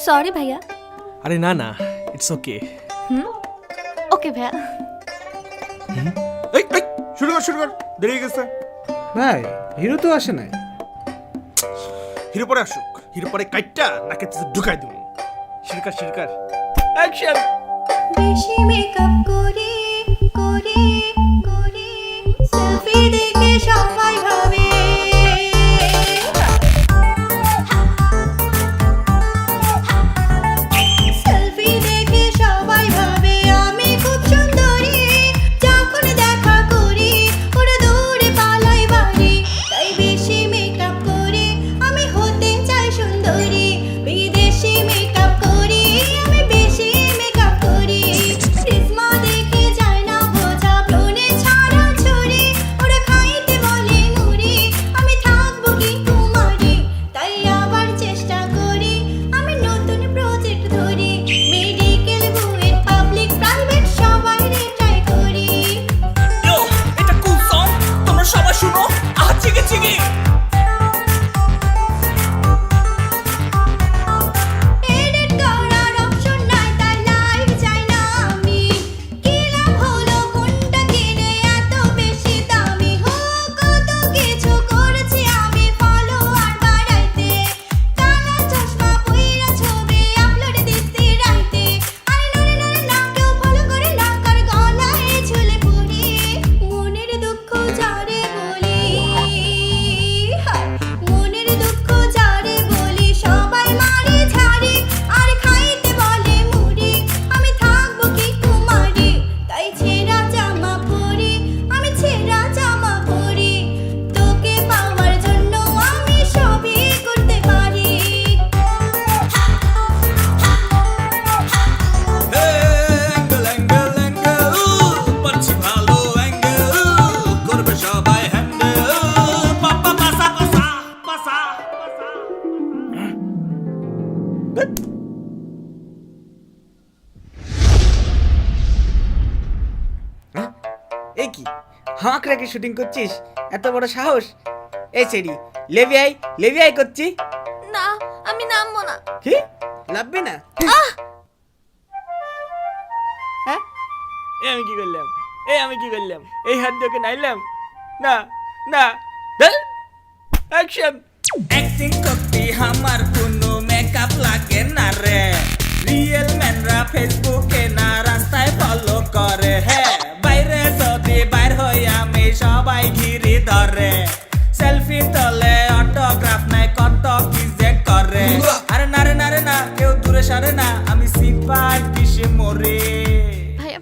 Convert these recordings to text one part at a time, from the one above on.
Sorry ভাইয়া। আরে না না, ইটস ওকে। ওকে ভাইয়া। এই এই শুরু কর দেরি হয়ে গেছে। ভাই হিরো তো আসে নাই। হিরো পরে আসুক, হিরো পরে কাইটটা নাকে ঢুকাই দেবো। শিরকার অ্যাকশন। বেশি মেকআপ করে সেলফি দেখে সবাই ভাবে সেলফি দেখে সবাই ভাবে আমি খুব সুন্দরী। যখন দেখা করি ওরা দৌড়ে পালাই বাড়ি। তাই বেশি মেকআপ করে আমি হতে চাই সুন্দরী। বিদেশি মেকআপ করি আমি, বেশি মেকআপ করি। সিসমা দেখে যায় না বোঝা, ব্রণে ছাড়া ছড়ি। ওরা খাইতে বলে মুড়ি, আমি থাকবো কি কুমারী। তাই আবার চেষ্টা করি আমি নতুন প্রজেক্ট ধরি। মেডিকেল বুয়েট পাবলিক প্রাইভেট সবাই ট্রাই করি। Yo, এটা cool song, তোমরা সবাই শুনো। চিগি এডিট করার অপশন নাই, তাই লাইভ চাই না আমি। কি লাভ হলো কোনটা কিনে এত বেশি দামি? কত কিছু করেছি আমি ফলোয়ার বাড়াইতে। কালা চশমা পইরা ছবি আপলোড দিতে রাইতে। আরে নরে না কেউ ফলো করে না, কার গলায় ঝুলে পড়ি। মনের দুঃখ যারে বলি, মনের দুঃখ যারে বলি সবাই মারি ঝাড়ি। আর খাইতে বলে মুড়ি, আমি থাকবো কি কুমারী। তাই ছেঁড়া জামা পরি আমি, ছেঁড়া জামা পরি। তোকে পাওয়ার জন্য আমি সবই করতে পারি। অ্যাঙ্গেল পাচ্ছি ভালো অ্যাঙ্গেল, করবে সবাই হ্যান্ডেল। পাপা পাসা পাসা পাসা। এই কি হাঁক রেখে শুটিং করছিস? এত বড় সাহস! এই সেরি লেভিআই করছি। না, আমি নামবো না। কি লাভবে না? হ্যাঁ, আমি কি করলাম? এই হাত দিয়ে ওকে নাইলাম? না না, অ্যাকশন। অ্যাক্টিং করতে আমার কোনো মেকআপ লাগে না রে। রিয়েল ম্যানরা ফেসবুকে না রাস্তায় ফলো করে। হ্যাঁ, বাইরে যদি বাইর হই আমি সবাই ঘিরে ধরে। সেলফি তোলে অটোগ্রাফ নাই, কত কি যে করে। আরে না কেউ দূরে সরে না, আমি সিপাই পিছে মরে।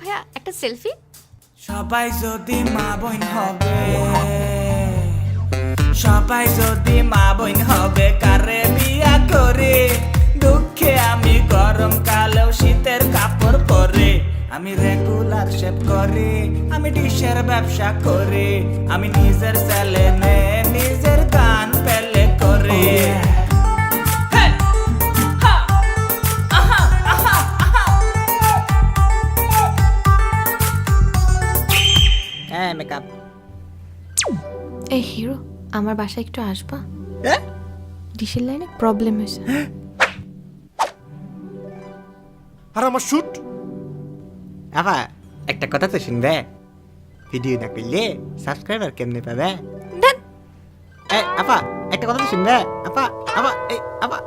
ভাইয়া একটা সেলফি। সবাই যদি মা বোন হবে, সবাই যদি মা বোন হবে, কারে বিয়া করে। দুঃখে আমি গরম কালেও শীতের কাপড় পরে। আমি রেগুলার শেভ করি, আমি ডিশের ব্যবসা করি। আমি নিজের চ্যানেলে নিজের গান পেলে করি। হ্যাঁ মেকআপ। এই হিরো, আমার বাসায় একটু আসবা? হ্যাঁ ডিশের লাইনে প্রবলেম হয়েছে। আর আমার শুট। আপা একটা কথা তো শুনবে? ভিডিও না করলে সাবস্ক্রাইবার কেমনে পাবে? ধ্যাৎ। এই আপা একটা কথা তো শুনবে? আপা এই আপা